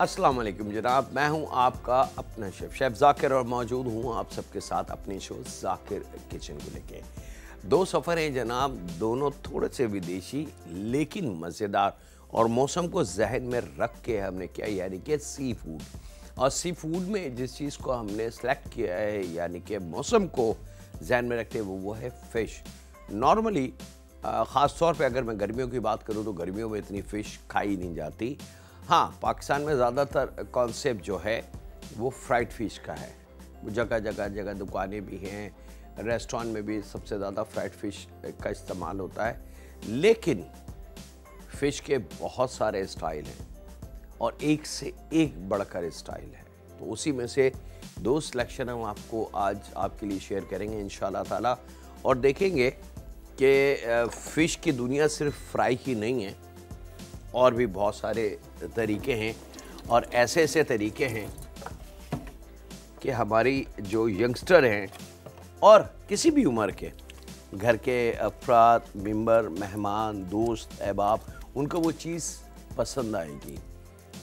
अस्सलाम वालेकुम जनाब, मैं हूं आपका अपना शेफ़ ज़ाकिर और मौजूद हूं आप सबके साथ अपने शो ज़ाकिर किचन को लेके। दो सफ़र हैं जनाब, दोनों थोड़े से विदेशी लेकिन मज़ेदार और मौसम को जहन में रख के हमने किया, यानी कि सी फूड। और सी फूड में जिस चीज़ को हमने सेलेक्ट किया है यानी कि मौसम को जहन में रखते हुए वो है फ़िश। नॉर्मली ख़ास तौर पे अगर मैं गर्मियों की बात करूं तो गर्मियों में इतनी फ़िश खाई नहीं जाती। हाँ, पाकिस्तान में ज़्यादातर कॉन्सेप्ट जो है वो फ्राइड फ़िश का है। जगह जगह जगह दुकानें भी हैं, रेस्टोरेंट में भी सबसे ज़्यादा फ्राइड फ़िश का इस्तेमाल होता है। लेकिन फ़िश के बहुत सारे स्टाइल हैं और एक से एक बढ़कर स्टाइल है। तो उसी में से दो सिलेक्शन हम आपको आज आपके लिए शेयर करेंगे इंशाल्लाह ताला, और देखेंगे कि फ़िश की दुनिया सिर्फ फ्राई की नहीं है, और भी बहुत सारे तरीके हैं और ऐसे ऐसे तरीके हैं कि हमारी जो यंगस्टर हैं और किसी भी उम्र के घर के अफराद, मेंबर, मेहमान, दोस्त, अहबाब, उनको वो चीज़ पसंद आएगी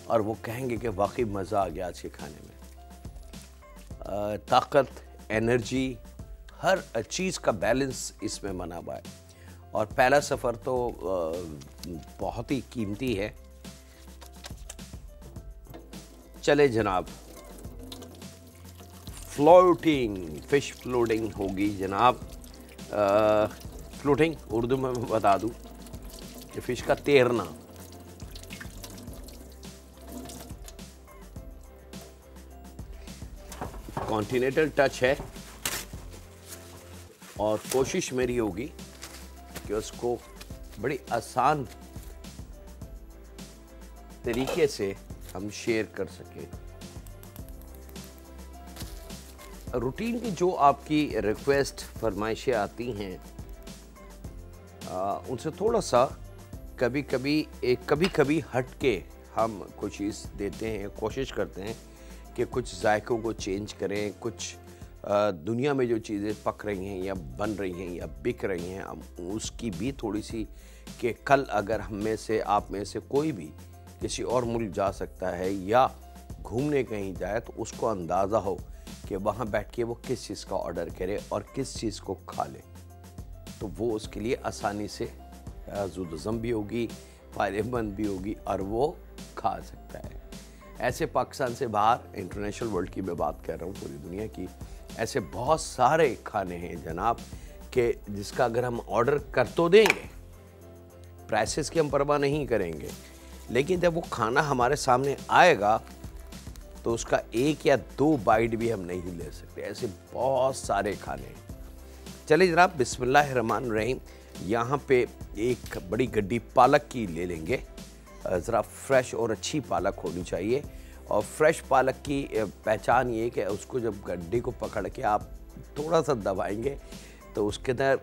और वो कहेंगे कि वाकई मज़ा आ गया आज के खाने में। ताकत, एनर्जी, हर चीज़ का बैलेंस इसमें बना हुआ है। और पहला सफ़र तो बहुत ही कीमती है। चले जनाब, फ्लोटिंग फ़िश फ्लोटिंग होगी जनाब। फ्लोटिंग उर्दू में मैं बता दूं कि फ़िश का तैरना। कॉन्टिनेंटल टच है और कोशिश मेरी होगी कि उसको बड़ी आसान तरीके से हम शेयर कर सकें। रूटीन की जो आपकी रिक्वेस्ट फरमाइशें आती हैं उनसे थोड़ा सा कभी कभी हट के हम कुछ चीज़ देते हैं, कोशिश करते हैं कि कुछ जायकों को चेंज करें। कुछ दुनिया में जो चीज़ें पक रही हैं या बन रही हैं या बिक रही हैं, हम उसकी भी थोड़ी सी कि कल अगर हम में से, आप में से कोई भी किसी और मुल्क जा सकता है या घूमने कहीं जाए तो उसको अंदाज़ा हो कि वहाँ बैठ के वो किस चीज़ का ऑर्डर करे और किस चीज़ को खा ले, तो वो उसके लिए आसानी से ज़ुदज़म भी होगी, फ़ायदेमंद भी होगी और वो खा सकता है। ऐसे पाकिस्तान से बाहर इंटरनेशनल वर्ल्ड की मैं बात कर रहा हूँ, पूरी दुनिया की, ऐसे बहुत सारे खाने हैं जनाब कि जिसका अगर हम ऑर्डर कर तो देंगे, प्राइसेस की हम परवाह नहीं करेंगे, लेकिन जब वो खाना हमारे सामने आएगा तो उसका एक या दो बाइट भी हम नहीं ले सकते। ऐसे बहुत सारे खाने हैं। चलिए जनाब, बिस्मिल्लाहिर्रहमानिर्रहीम। यहाँ पे एक बड़ी गड्डी पालक की ले लेंगे। ज़रा फ्रेश और अच्छी पालक होनी चाहिए। और फ्रेश पालक की पहचान ये कि उसको जब गड्डी को पकड़ के आप थोड़ा सा दबाएंगे तो उसके अंदर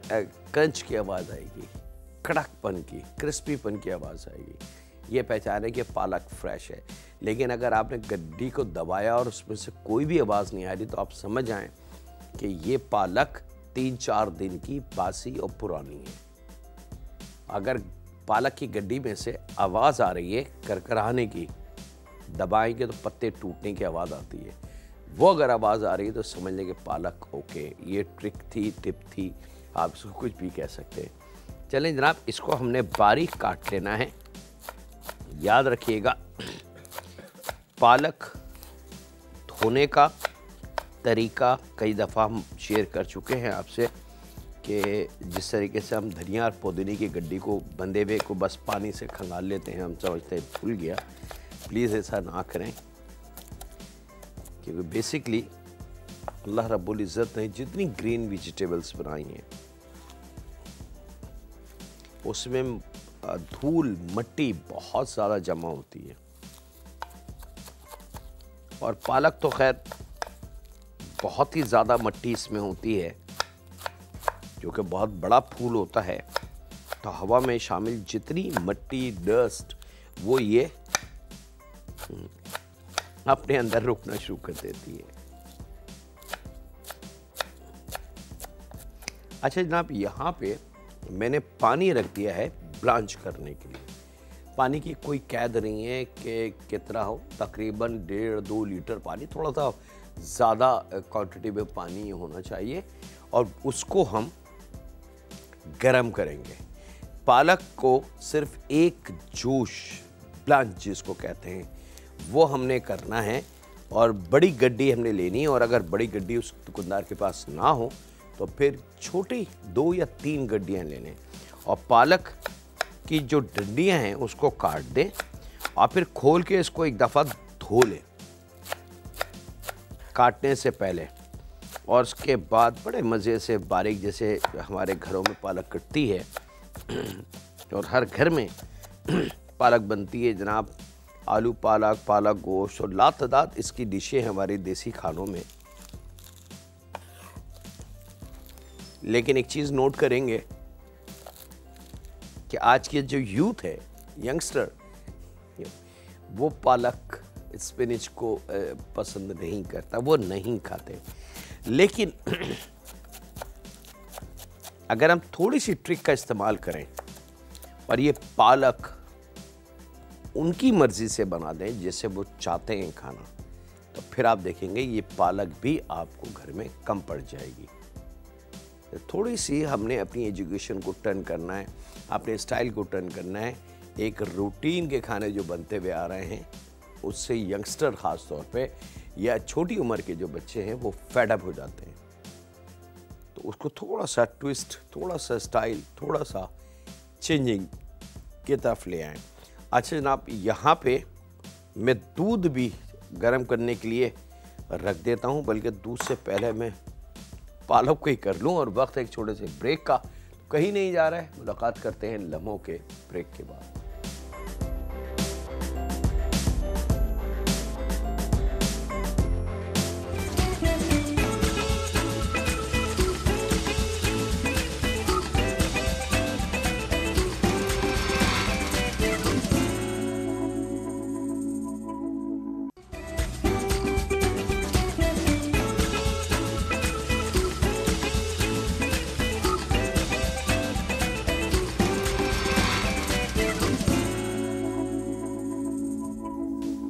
क्रंच की आवाज़ आएगी, कड़कपन की, क्रिस्पीपन की आवाज़ आएगी। ये पहचान है कि पालक फ्रेश है। लेकिन अगर आपने गड्डी को दबाया और उसमें से कोई भी आवाज़ नहीं आ रही तो आप समझ जाएं कि ये पालक 3-4 दिन की बासी और पुरानी है। अगर पालक की गड्डी में से आवाज़ आ रही है करकराने की, दबाएंगे तो पत्ते टूटने की आवाज़ आती है, वो अगर आवाज़ आ रही है तो समझ लें कि पालक ओके, ये ट्रिक थी, टिप थी, आप इसको कुछ भी कह सकते हैं। चलें जनाब, इसको हमने बारीक काट लेना है। याद रखिएगा, पालक धोने का तरीका कई दफ़ा हम शेयर कर चुके हैं आपसे कि जिस तरीके से हम धनिया और पुदीने की गड्डी को बंधे हुए को बस पानी से खंगाल लेते हैं, हम समझते हैं भूल गया। प्लीज़ ऐसा ना करें, क्योंकि बेसिकली अल्लाह रब्बुल इज़्ज़त ने जितनी ग्रीन वेजिटेबल्स बनाई हैं उसमें धूल मिट्टी बहुत ज़्यादा जमा होती है। और पालक तो खैर बहुत ही ज़्यादा मिट्टी इसमें होती है, क्योंकि बहुत बड़ा फूल होता है, तो हवा में शामिल जितनी मिट्टी, डस्ट, वो ये अपने अंदर रुकना शुरू कर देती है। अच्छा जनाब, यहाँ पे मैंने पानी रख दिया है ब्लांच करने के लिए। पानी की कोई कैद नहीं है कि कितना हो, तकरीबन 1.5-2 लीटर पानी, थोड़ा सा ज़्यादा क्वांटिटी में पानी होना चाहिए और उसको हम गरम करेंगे। पालक को सिर्फ एक जोश, ब्लांच जिसको कहते हैं, वो हमने करना है और बड़ी गड्डी हमने लेनी है। और अगर बड़ी गड्डी उस दुकानदार के पास ना हो तो फिर छोटी 2 या 3 गड्डियाँ लेने और पालक की जो डंडियाँ हैं उसको काट दें और फिर खोल के इसको एक दफ़ा धो लें काटने से पहले। और उसके बाद बड़े मज़े से बारीक, जैसे हमारे घरों में पालक कटती है और हर घर में पालक बनती है जनाब, आलू पालक, पालक गोश्त और लातादाद इसकी डिशें हमारी देसी खानों में। लेकिन एक चीज़ नोट करेंगे कि आज के जो यूथ है, यंगस्टर, वो पालक स्पिनिच को पसंद नहीं करता, वो नहीं खाते। लेकिन अगर हम थोड़ी सी ट्रिक का इस्तेमाल करें और ये पालक उनकी मर्ज़ी से बना दें जैसे वो चाहते हैं खाना, तो फिर आप देखेंगे ये पालक भी आपको घर में कम पड़ जाएगी। थोड़ी सी हमने अपनी एजुकेशन को टर्न करना है, अपने स्टाइल को टर्न करना है। एक रूटीन के खाने जो बनते हुए आ रहे हैं उससे यंगस्टर ख़ास तौर पे या छोटी उम्र के जो बच्चे हैं वो फेड अप हो जाते हैं। तो उसको थोड़ा सा ट्विस्ट, थोड़ा सा स्टाइल, थोड़ा सा चेंजिंग की तरफ ले आएँ। अच्छा जनाब, यहाँ पे मैं दूध भी गर्म करने के लिए रख देता हूँ, बल्कि दूध से पहले मैं पालक को ही कर लूँ। और वक्त एक छोटे से ब्रेक का, कहीं नहीं जा रहा है, मुलाकात करते हैं लम्हों के ब्रेक के बाद।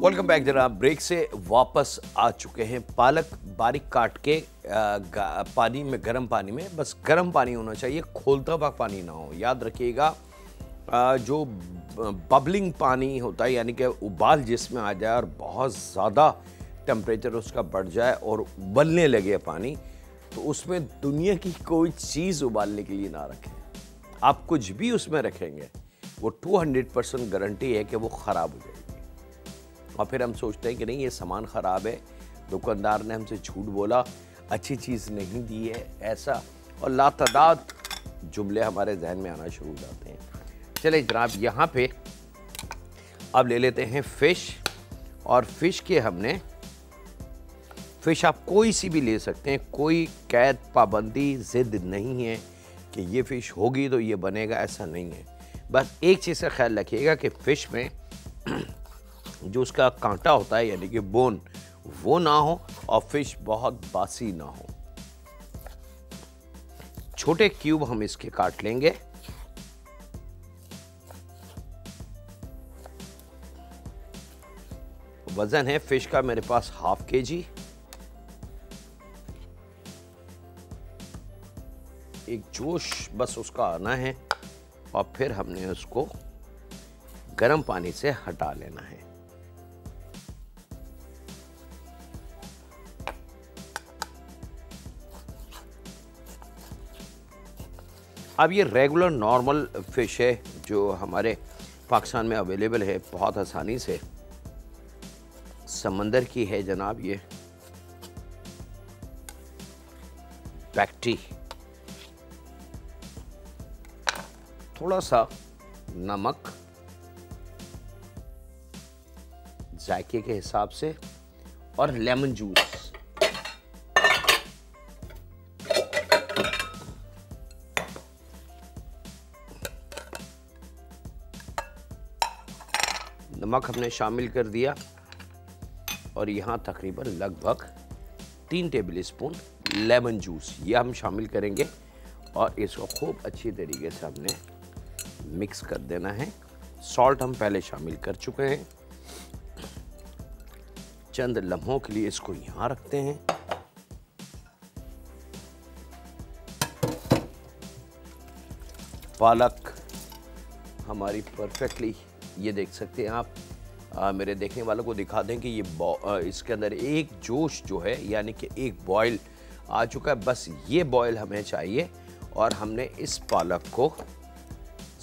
वेलकम बैक जनाब, ब्रेक से वापस आ चुके हैं। पालक बारीक काट के पानी में, गर्म पानी में, बस गर्म पानी होना चाहिए, खोलता हुआ पानी ना हो। याद रखिएगा, जो बबलिंग पानी होता है यानी कि उबाल जिसमें आ जाए और बहुत ज़्यादा टेम्परेचर उसका बढ़ जाए और उबलने लगे पानी, तो उसमें दुनिया की कोई चीज़ उबालने के लिए ना रखें। आप कुछ भी उसमें रखेंगे वो 200% गारंटी है कि वो ख़राब हो जाएगी। और फिर हम सोचते हैं कि नहीं, ये सामान ख़राब है, दुकानदार ने हमसे झूठ बोला, अच्छी चीज़ नहीं दी है, ऐसा, और लातादाद जुमले हमारे जहन में आना शुरू हो जाते हैं। चले जनाब, यहाँ पे अब ले लेते हैं फ़िश। और फ़िश के हमने, फ़िश आप कोई सी भी ले सकते हैं, कोई कैद, पाबंदी, ज़िद नहीं है कि ये फ़िश होगी तो ये बनेगा, ऐसा नहीं है। बस एक चीज़ का ख्याल रखिएगा कि फ़िश में जो उसका कांटा होता है यानी कि बोन, वो ना हो और फिश बहुत बासी ना हो। छोटे क्यूब हम इसके काट लेंगे। वजन है फिश का मेरे पास 1/2 kg। एक जोश बस उसका आना है और फिर हमने उसको गर्म पानी से हटा लेना है। अब ये रेगुलर नॉर्मल फ़िश है जो हमारे पाकिस्तान में अवेलेबल है बहुत आसानी से, समंदर की है जनाब। ये बैक्टी, थोड़ा सा नमक जायके के हिसाब से और लेमन जूस। नमक हमने शामिल कर दिया और यहाँ तकरीबन लगभग 3 टेबल स्पून लेमन जूस ये हम शामिल करेंगे और इसको खूब अच्छी तरीके से हमने मिक्स कर देना है। सॉल्ट हम पहले शामिल कर चुके हैं। चंद लम्हों के लिए इसको यहाँ रखते हैं। पालक हमारी परफेक्टली, ये देख सकते हैं आप, मेरे देखने वालों को दिखा दें कि ये इसके अंदर एक जोश जो है, यानी कि एक बॉयल आ चुका है। बस ये बॉयल हमें चाहिए और हमने इस पालक को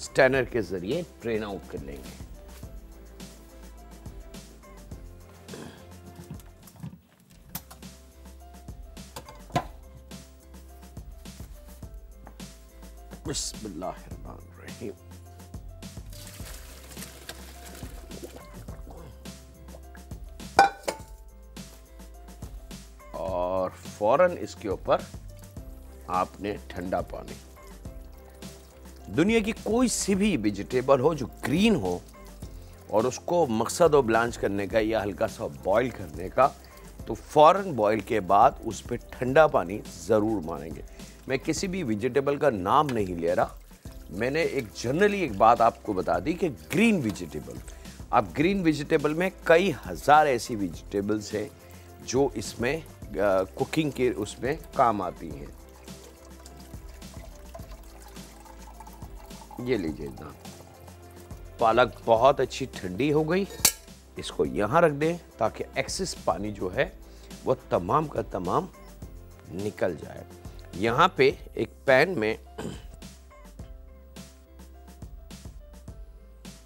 स्टैनर के ज़रिए ड्रेन आउट कर लेंगे। बिस्मिल्लाहिर्रहमानिर्रहीम। और फौरन इसके ऊपर आपने ठंडा पानी, दुनिया की कोई सी भी वेजिटेबल हो जो ग्रीन हो और उसको मकसद हो ब्लांच करने का या हल्का सा बॉईल करने का, तो फौरन बॉईल के बाद उस पर ठंडा पानी ज़रूर मारेंगे। मैं किसी भी वेजिटेबल का नाम नहीं ले रहा, मैंने एक जनरली एक बात आपको बता दी कि ग्रीन वेजिटेबल, अब ग्रीन वेजिटेबल में कई हज़ार ऐसी वेजिटेबल्स हैं जो इसमें कुकिंग के उसमें काम आती हैं। ये लीजिए ना, पालक बहुत अच्छी ठंडी हो गई, इसको यहाँ रख दें ताकि एक्सेस पानी जो है वो तमाम का तमाम निकल जाए। यहाँ पे एक पैन में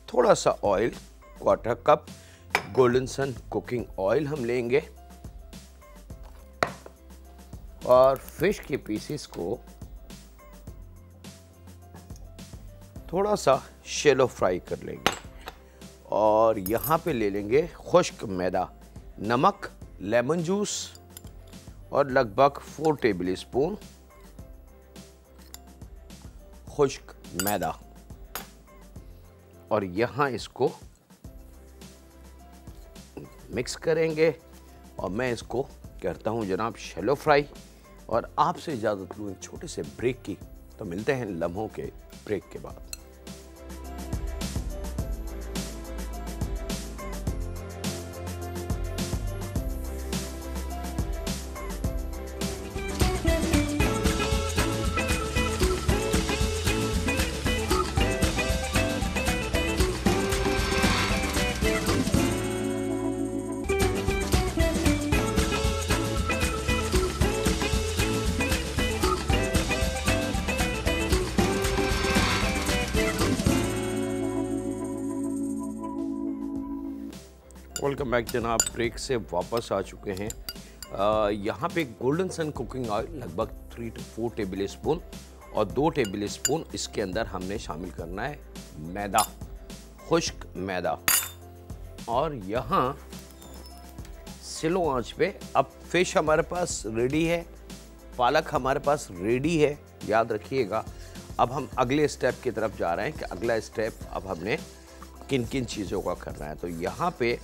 थोड़ा सा ऑयल, 1/4 कप गोल्डन सन कुकिंग ऑयल हम लेंगे और फिश के पीसेस को थोड़ा सा शैलो फ्राई कर लेंगे। और यहाँ पे ले लेंगे खुश्क मैदा, नमक, लेमन जूस और लगभग 4 टेबल स्पून खुश्क मैदा, और यहाँ इसको मिक्स करेंगे। और मैं इसको करता हूँ जनाब शैलो फ्राई, और आपसे इजाज़त लूँ एक छोटे से ब्रेक की। तो मिलते हैं लम्हों के ब्रेक के बाद। वेलकम बैक जनाब, ब्रेक से वापस आ चुके हैं। यहाँ पे गोल्डन सन कुकिंग ऑयल लगभग 3 to 4 टेबल स्पून, और 2 टेबल स्पून इसके अंदर हमने शामिल करना है मैदा, खुश्क मैदा। और यहाँ स्लो आंच पे, अब फिश हमारे पास रेडी है, पालक हमारे पास रेडी है, याद रखिएगा। अब हम अगले स्टेप की तरफ जा रहे हैं कि अगला स्टेप अब हमने किन किन चीज़ों का करना है। तो यहाँ पे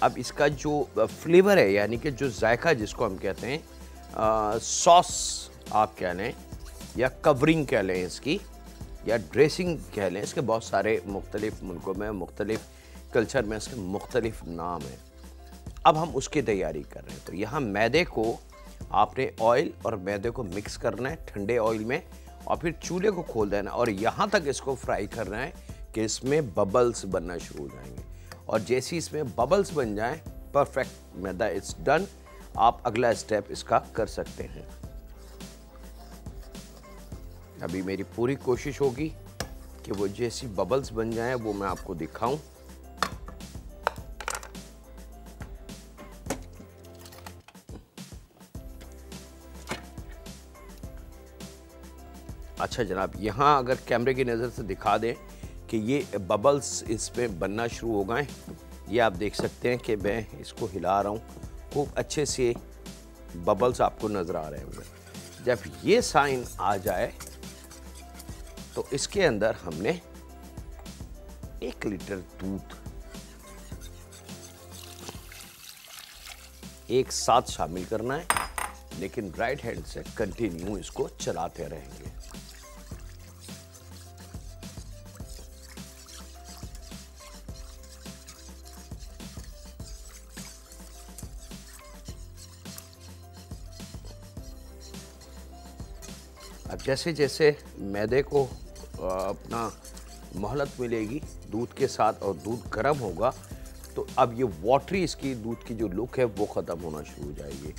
अब इसका जो फ्लेवर है, यानी कि जो जायका जिसको हम कहते हैं, सॉस आप कह लें या कवरिंग कह लें इसकी, या ड्रेसिंग कह लें, इसके बहुत सारे मुख्तलिफ मुल्कों में, मुख्तलिफ कल्चर में इसके मुख्तलिफ नाम हैं। अब हम उसकी तैयारी कर रहे हैं। तो यहाँ मैदे को आपने ऑयल और मैदे को मिक्स करना है ठंडे ऑयल में, और फिर चूल्हे को खोल देना, और यहाँ तक इसको फ्राई करना है कि इसमें बबल्स बनना शुरू हो जाएंगे। और जैसे इसमें बबल्स बन जाएं, परफेक्ट, मैदा इट्स डन। आप अगला स्टेप इसका कर सकते हैं। अभी मेरी पूरी कोशिश होगी कि वो जैसी बबल्स बन जाएं वो मैं आपको दिखाऊं। अच्छा जनाब, यहाँ अगर कैमरे की नज़र से दिखा दें कि ये बबल्स इस पे बनना शुरू हो गए, ये आप देख सकते हैं कि मैं इसको हिला रहा हूँ, खूब अच्छे से बबल्स आपको नज़र आ रहे होंगे। जब ये साइन आ जाए तो इसके अंदर हमने 1 लीटर दूध एक साथ शामिल करना है, लेकिन राइट हैंड से कंटिन्यू इसको चलाते रहेंगे। अब जैसे जैसे मैदे को अपना मोहलत मिलेगी दूध के साथ और दूध गर्म होगा, तो अब ये वाटरी इसकी दूध की जो लुक है वो ख़त्म होना शुरू हो जाएगी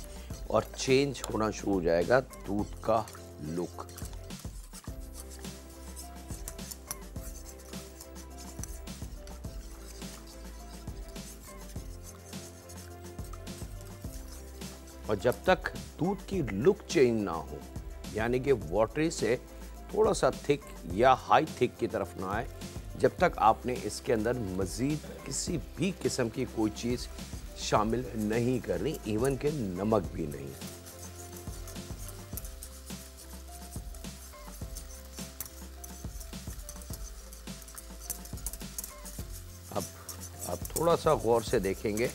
और चेंज होना शुरू हो जाएगा दूध का लुक। और जब तक दूध की लुक चेंज ना हो, यानी कि वाटरी से थोड़ा सा थिक या हाई थिक की तरफ ना आए, जब तक आपने इसके अंदर मज़ीद किसी भी किस्म की कोई चीज़ शामिल नहीं करनी, इवन के नमक भी नहीं। अब आप थोड़ा सा गौर से देखेंगे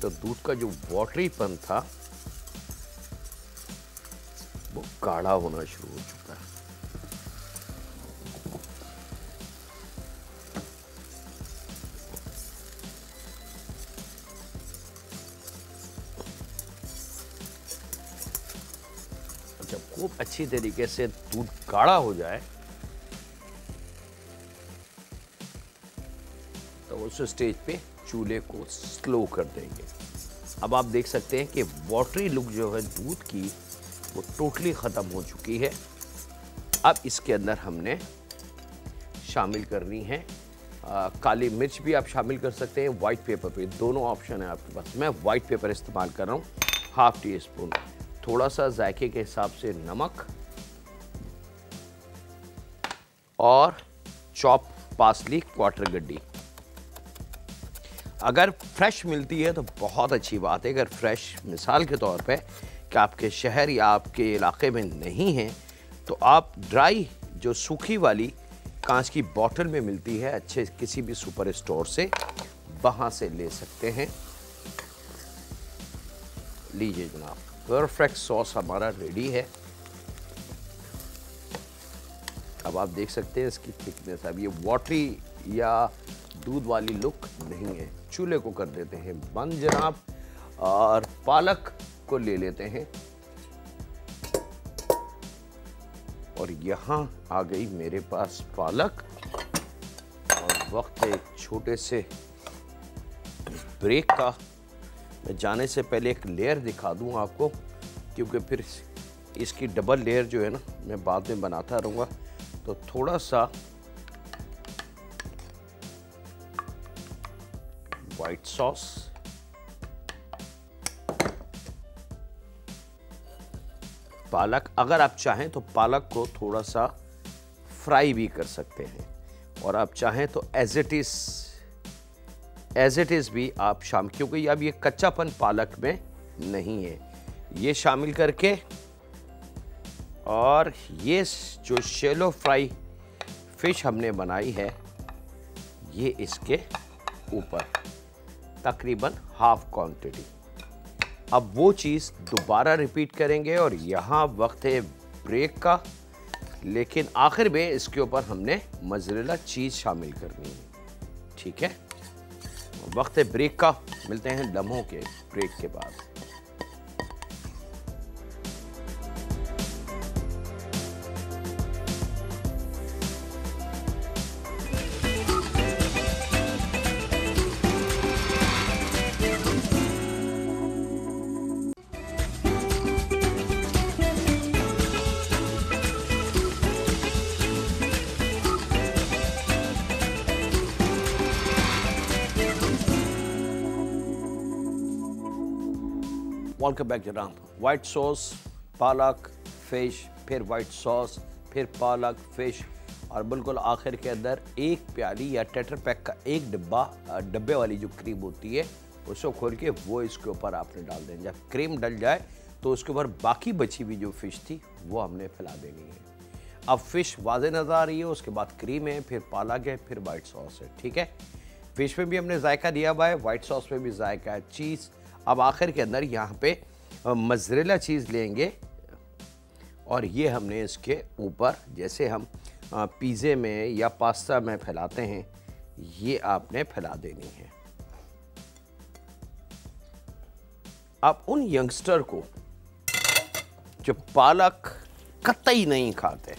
तो दूध का जो वाटरीपन था वो गाढ़ा होना शुरू हो चुका है। जब खूब अच्छी तरीके से दूध गाढ़ा हो जाए तो उस स्टेज पे चूल्हे को स्लो कर देंगे। अब आप देख सकते हैं कि वाटरी लुक जो है दूध की वो टोटली ख़त्म हो चुकी है। अब इसके अंदर हमने शामिल करनी है काली मिर्च भी आप शामिल कर सकते हैं, वाइट पेपर भी, दोनों ऑप्शन है आपके पास। मैं वाइट पेपर इस्तेमाल कर रहा हूँ, हाफ टी स्पून। थोड़ा सा जायके के हिसाब से नमक और चॉप पासली क्वार्टर गड्डी। अगर फ्रेश मिलती है तो बहुत अच्छी बात है। अगर फ्रेश मिसाल के तौर पे कि आपके शहर या आपके इलाके में नहीं है तो आप ड्राई जो सूखी वाली कांच की बोतल में मिलती है अच्छे किसी भी सुपर स्टोर से, वहाँ से ले सकते हैं। लीजिए जनाब, परफेक्ट सॉस हमारा रेडी है। अब आप देख सकते हैं इसकी थिकनेस। अब ये वाटरी या दूध वाली लुक नहीं है। चूल्हे को कर देते हैं बंद जनाब और पालक को ले लेते हैं। और यहाँ आ गई मेरे पास पालक और वक्त है एक छोटे से ब्रेक का। मैं जाने से पहले एक लेयर दिखा दूं आपको, क्योंकि फिर इसकी डबल लेयर जो है ना मैं बाद में बनाता रहूँगा। तो थोड़ा सा वाइट सॉस, पालक, अगर आप चाहें तो पालक को थोड़ा सा फ्राई भी कर सकते हैं और आप चाहें तो एज इट इज़ भी आप शामिल, क्योंकि अब ये कच्चापन पालक में नहीं है, ये शामिल करके और ये जो शैलो फ्राई फिश हमने बनाई है ये इसके ऊपर तकरीबन हाफ क्वांटिटी। अब वो चीज़ दोबारा रिपीट करेंगे और यहाँ वक्त है ब्रेक का, लेकिन आखिर में इसके ऊपर हमने मोज़रेला चीज़ शामिल करनी है। ठीक है, वक्त है ब्रेक का, मिलते हैं लम्हों के ब्रेक के बाद। वेलकम बैक जनाब। वाइट सॉस, पालक, फिश, फिर वाइट सॉस, फिर पालक, फिश और बिल्कुल आखिर के अंदर एक प्याली या टेट्रा पैक का एक डब्बे वाली जो क्रीम होती है उसको खोल के वो इसके ऊपर आपने डाल दें। जब क्रीम डल जाए तो उसके ऊपर बाकी बची हुई जो फ़िश थी वो हमने फैला देनी है। अब फ़िश वाज़े नज़र आ रही है, उसके बाद क्रीम है, फिर पालक है, फिर वाइट सॉस है। ठीक है, फ़िश में भी हमने जायका दिया हुआ है, वाइट सॉस में भी जायका है, चीज़। अब आखिर के अंदर यहाँ पे मोज़रेला चीज़ लेंगे और ये हमने इसके ऊपर, जैसे हम पिज़्ज़े में या पास्ता में फैलाते हैं, ये आपने फैला देनी है। अब उन यंगस्टर को जो पालक कतई नहीं खाते।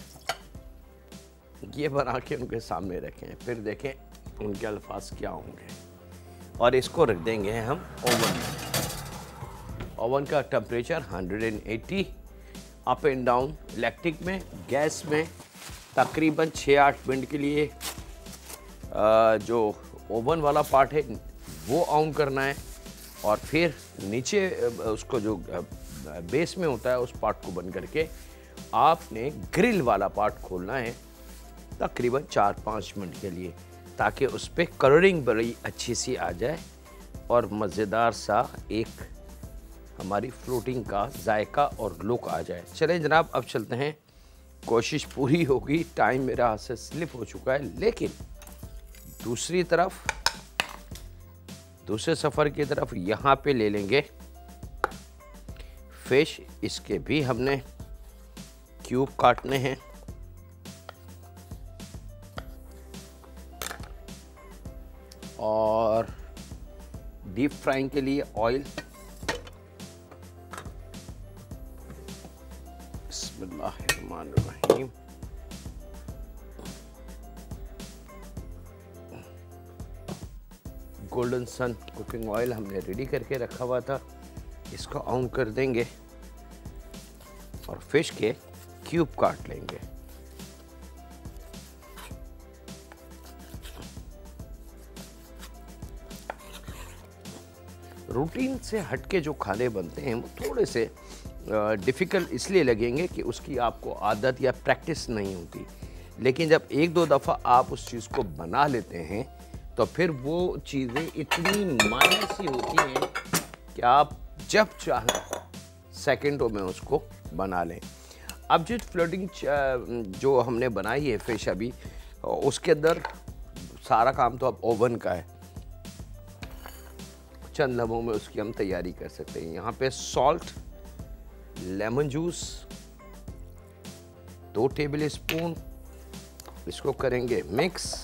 ये बना के उनके सामने रखें, फिर देखें उनके अल्फाज क्या होंगे। और इसको रख देंगे हम ओवन में। ओवन का temperature 180 up and down, electric में, गैस में तकरीबन 6-8 मिनट के लिए जो ओवन वाला पार्ट है वो ऑन करना है, और फिर नीचे उसको जो बेस में होता है उस पार्ट को बंद करके आपने ग्रिल वाला पार्ट खोलना है तकरीबन 4-5 मिनट के लिए, ताकि उस पर कलरिंग बड़ी अच्छी सी आ जाए और मज़ेदार सा एक हमारी फ्लोटिंग का जायका और लुक आ जाए। चलें जनाब, अब चलते हैं। कोशिश पूरी होगी, टाइम मेरा हाथ से स्लिप हो चुका है, लेकिन दूसरी तरफ, दूसरे सफ़र की तरफ यहाँ पे ले लेंगे फिश। इसके भी हमने क्यूब काटने हैं। और डीप फ्राइंग के लिए ऑयल, बिस्मिल्लाहिर्रहमानिर्रहीम। गोल्डन सन कुकिंग ऑयल हमने रेडी करके रखा हुआ था, इसको ऑन कर देंगे और फिश के क्यूब काट लेंगे। रूटीन से हटके जो खाने बनते हैं वो थोड़े से डिफ़िकल्ट इसलिए लगेंगे कि उसकी आपको आदत या प्रैक्टिस नहीं होती, लेकिन जब 1-2 दफ़ा आप उस चीज़ को बना लेते हैं तो फिर वो चीज़ें इतनी मायने सी होती हैं कि आप जब चाहें सेकंडों में उसको बना लें। अब जो फ्लोटिंग जो हमने बनाई है फिश अभी, उसके अंदर सारा काम तो अब ओवन का है, चंद लम्हों में उसकी हम तैयारी कर सकते हैं। यहाँ पे salt, lemon juice 2 table spoon, इसको करेंगे मिक्स,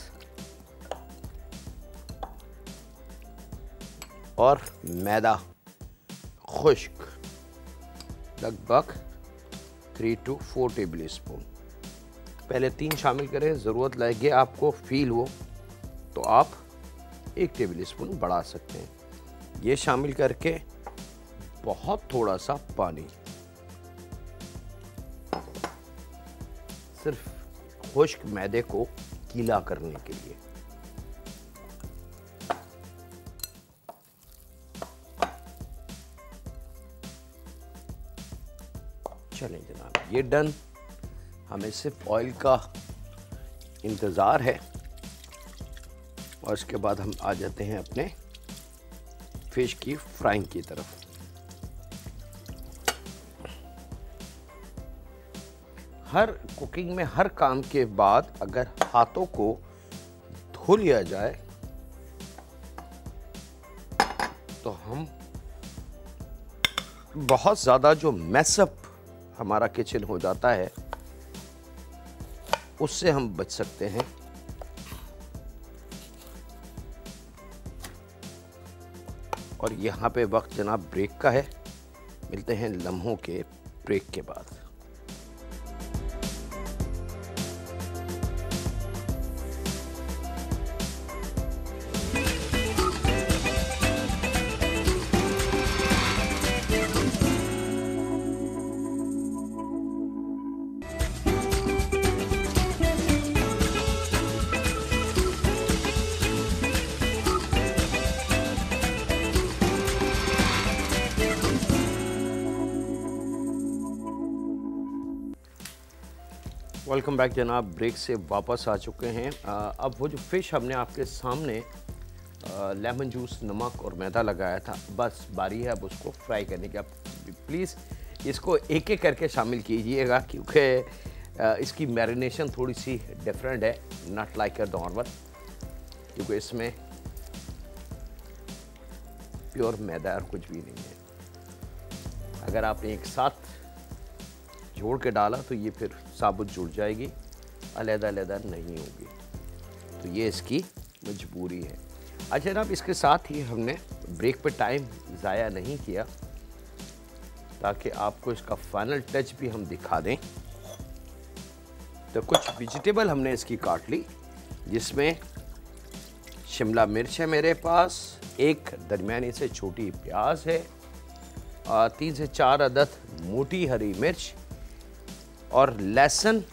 और मैदा खुश्क लगभग 3 to 4 टेबल स्पून। पहले 3 शामिल करें, ज़रूरत लगे आपको फील हो तो आप 1 टेबल स्पून बढ़ा सकते हैं। ये शामिल करके बहुत थोड़ा सा पानी, सिर्फ खुश्क मैदे को गीला करने के लिए। चलें जनाब, ये डन। हमें सिर्फ ऑयल का इंतज़ार है और इसके बाद हम आ जाते हैं अपने फिश की फ्राइंग की तरफ। हर कुकिंग में, हर काम के बाद अगर हाथों को धो लिया जाए तो हम बहुत ज़्यादा जो मैसअप हमारा किचन हो जाता है उससे हम बच सकते हैं। और यहाँ पे वक्त जनाब ब्रेक का है, मिलते हैं लम्हों के ब्रेक के बाद। वेलकम बैक जनाब, ब्रेक से वापस आ चुके हैं। अब वो जो फ़िश हमने आपके सामने लेमन जूस, नमक और मैदा लगाया था, बस बारी है अब उसको फ्राई करने की। आप प्लीज़ इसको एक एक करके शामिल कीजिएगा क्योंकि इसकी मैरिनेशन थोड़ी सी डिफरेंट है, नॉट लाइक अ नॉर्मल, क्योंकि इसमें प्योर मैदा और कुछ भी नहीं है। अगर आपने एक साथ जोड़ के डाला तो ये फिर साबुत जुड़ जाएगी, अलग-अलग नहीं होगी, तो ये इसकी मजबूरी है। अच्छा जनाब, इसके साथ ही हमने ब्रेक पे टाइम ज़ाया नहीं किया ताकि आपको इसका फाइनल टच भी हम दिखा दें। तो कुछ वेजिटेबल हमने इसकी काट ली, जिसमें शिमला मिर्च है मेरे पास, एक दरमियानी से छोटी प्याज है, 3 से 4 अदद मोटी हरी मिर्च और लहसुन।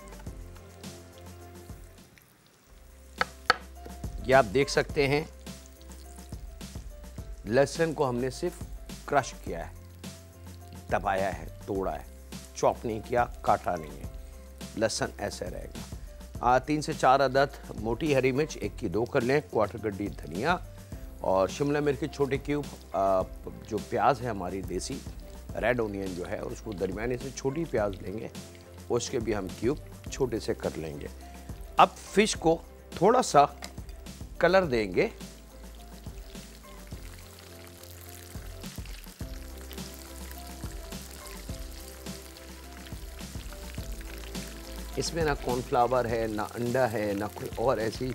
ये आप देख सकते हैं, लहसुन को हमने सिर्फ क्रश किया है, दबाया है, तोड़ा है, चॉप नहीं किया, काटा नहीं है। लहसुन ऐसे रहेगा। 3 से 4 अदद मोटी हरी मिर्च, 1 की 2 कर लें, क्वार्टर गड्डी धनिया और शिमला मिर्च के छोटे क्यूब। जो प्याज है हमारी देसी रेड ओनियन जो है, उसको दरमियाने से छोटी प्याज लेंगे, उसके भी हम क्यूब छोटे से कर लेंगे। अब फिश को थोड़ा सा कलर देंगे। इसमें ना कॉर्नफ्लावर है, ना अंडा है, ना कोई और ऐसी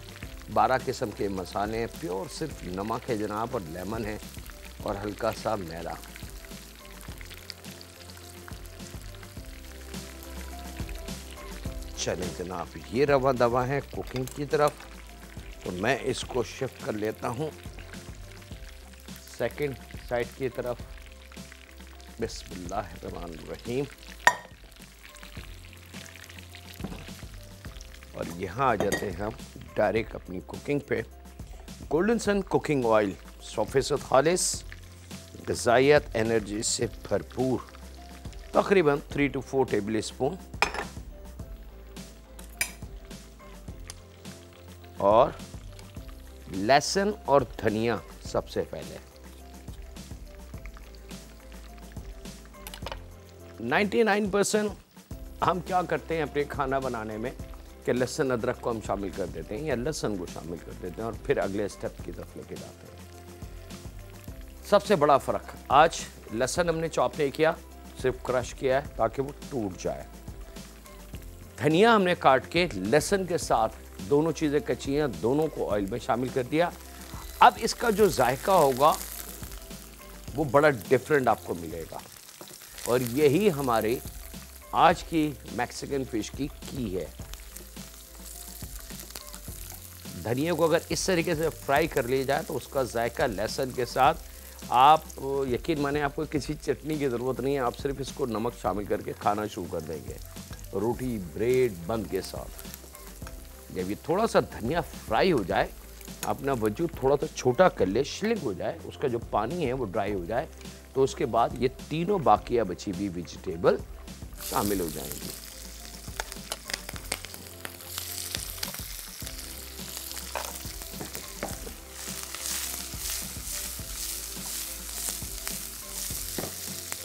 12 किस्म के मसाले हैं। प्योर सिर्फ नमक है जनाब, और लेमन है और हल्का सा मैदा। चलें जनाब, ये रवा दवा है कुकिंग की तरफ, तो मैं इसको शिफ्ट कर लेता हूँ सेकंड साइड की तरफ। बिस्मिल्लाहिर्रहमानिर्रहीम। और यहाँ आ जाते हैं हम डायरेक्ट अपनी कुकिंग पे। गोल्डन सन कुकिंग ऑयल 100% खालिस, ग़िज़ाइयत एनर्जी से भरपूर, तकरीबन 3 to 4 टेबल स्पून। और लहसुन और धनिया सबसे पहले 99% हम क्या करते हैं अपने खाना बनाने में कि लहसुन अदरक को हम शामिल कर देते हैं या लहसुन को शामिल कर देते हैं और फिर अगले स्टेप की तरफ लेके जाते हैं। सबसे बड़ा फ़र्क, आज लहसुन हमने चॉप नहीं किया, सिर्फ क्रश किया है ताकि वो टूट जाए। धनिया हमने काट के लहसुन के साथ, दोनों चीज़ें कच्ची हैं, दोनों को ऑयल में शामिल कर दिया। अब इसका जो जायका होगा वो बड़ा डिफरेंट आपको मिलेगा, और यही हमारे आज की मैक्सिकन फिश की है। धनिया को अगर इस तरीके से फ्राई कर लिया जाए तो उसका जायका लहसुन के साथ, आप यकीन माने आपको किसी चटनी की ज़रूरत नहीं है, आप सिर्फ इसको नमक शामिल करके खाना शुरू कर देंगे रोटी ब्रेड बंद के साथ। जब ये थोड़ा सा धनिया फ्राई हो जाए, अपना वजूद थोड़ा सा छोटा कर ले, श्रिंक हो जाए, उसका जो पानी है वो ड्राई हो जाए, तो उसके बाद ये तीनों बाकिया बची हुई वेजिटेबल शामिल हो जाएंगी।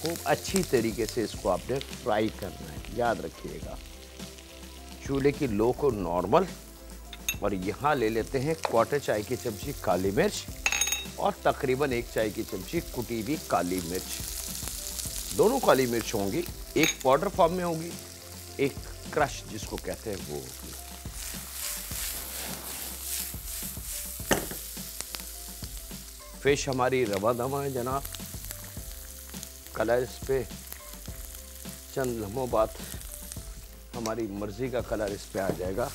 खूब अच्छी तरीके से इसको आपने फ्राई करना है, याद रखिएगा। चूल्हे की लो को नॉर्मल, और यहाँ ले लेते हैं क्वार्टर चाय की चमची काली मिर्च और तकरीबन 1 चाय की चमची कुटी हुई काली मिर्च। दोनों काली मिर्च होंगी, एक पाउडर फॉर्म में होगी, एक क्रश जिसको कहते हैं वो होगी। फिश हमारी रवा दवा है जनाब। कलर इस पे चंद लम्हों बाद हमारी मर्जी का कलर इस पे आ जाएगा।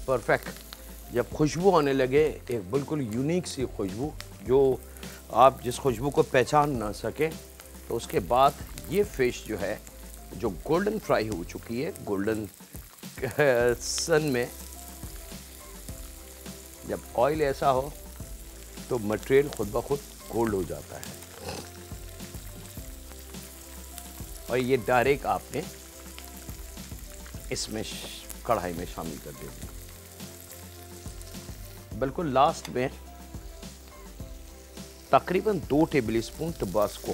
परफेक्ट। जब खुशबू आने लगे, एक बिल्कुल यूनिक सी खुशबू, जो आप जिस खुशबू को पहचान ना सकें, तो उसके बाद ये फिश जो है, जो गोल्डन फ्राई हो चुकी है गोल्डन सन में, जब ऑयल ऐसा हो तो मटेरियल खुद ब खुद गोल्ड हो जाता है। और ये डायरेक्ट आपने इसमें कढ़ाई में शामिल कर देना। बिल्कुल लास्ट में तकरीबन 2 टेबल स्पून टबास्को,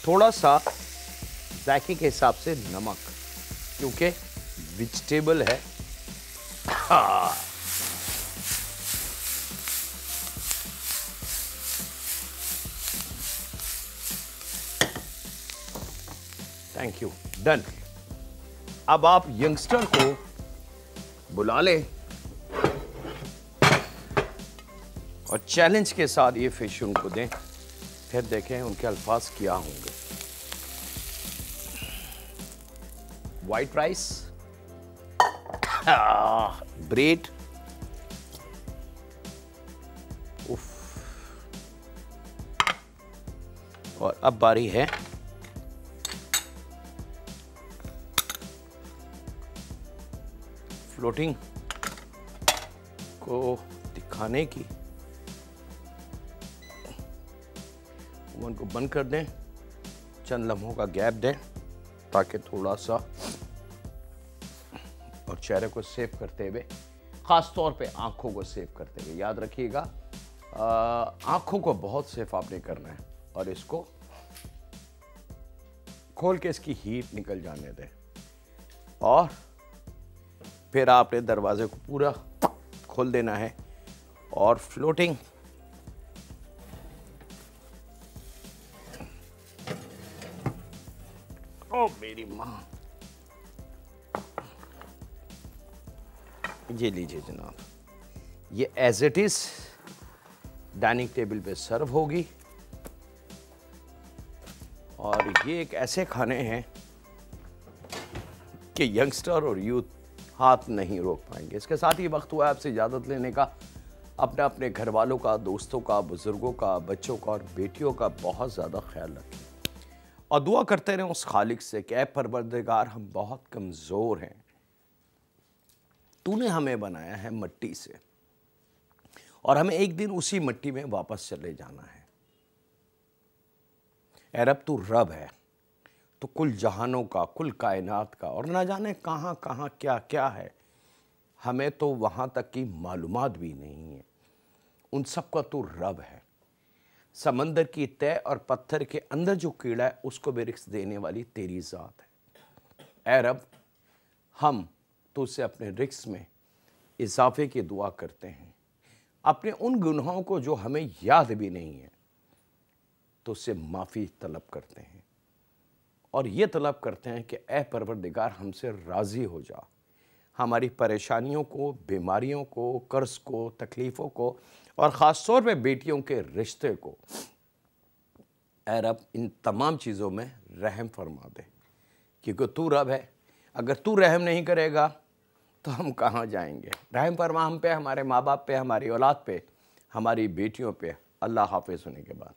थोड़ा सा जायके के हिसाब से नमक, क्योंकि वेजिटेबल है। Thank you, done. अब आप यंगस्टर को बुला लें और चैलेंज के साथ ये फिश उनको दें, फिर देखें उनके अल्फाज क्या होंगे। वाइट राइस, ब्रेड, उफ। और अब बारी है फ्लोटिंग को दिखाने की। ओवन को बंद कर दें, चंद लम्हों का गैप दें ताकि थोड़ा सा, और चेहरे को सेव करते हुए, ख़ास तौर पे आँखों को सेव करते हुए। याद रखिएगा, आँखों को बहुत सेफ आपने करना है, और इसको खोल के इसकी हीट निकल जाने दें, और फिर आपने दरवाजे को पूरा खोल देना है और फ्लोटिंग ओ मेरी माँ, ये लीजिए जनाब, ये as it is dining table पे सर्व होगी। और ये एक ऐसे खाने हैं कि यंगस्टर और यूथ हाथ नहीं रोक पाएंगे। इसके साथ ही वक्त हुआ है आपसे इजाज़त लेने का। अपने अपने घर वालों का, दोस्तों का, बुज़ुर्गों का, बच्चों का और बेटियों का बहुत ज़्यादा ख्याल रखें, और दुआ करते रहें उस खालिक से कि ऐ परवरदिगार, हम बहुत कमज़ोर हैं, तूने हमें बनाया है मिट्टी से, और हमें एक दिन उसी मिट्टी में वापस चले जाना है। ऐ रब, तू रब है, तो कुल जहानों का, कुल कायनात का, और ना जाने कहाँ कहाँ क्या क्या है, हमें तो वहाँ तक की मालूमात भी नहीं है। उन सब का तू रब है। समंदर की तय और पत्थर के अंदर जो कीड़ा है उसको भी रिस्क देने वाली तेरी ज़ात है। ऐ रब, हम तुझसे अपने रिस्क में इजाफे की दुआ करते हैं। अपने उन गुनाहों को जो हमें याद भी नहीं है, तो उससे माफ़ी तलब करते हैं, और ये तलब करते हैं कि ऐ परवरदिगार, हमसे राज़ी हो जा। हमारी परेशानियों को, बीमारियों को, कर्ज़ को, तकलीफ़ों को, और ख़ास तौर पे बेटियों के रिश्ते को, ऐ रब, इन तमाम चीज़ों में रहम फरमा दे, क्योंकि तू रब है। अगर तू रहम नहीं करेगा तो हम कहाँ जाएंगे। रहम फरमा हम पे, हमारे माँ बाप पे, हमारी औलाद पे, हमारी बेटियों पे। अल्लाह हाफ़िज़ होने के बाद।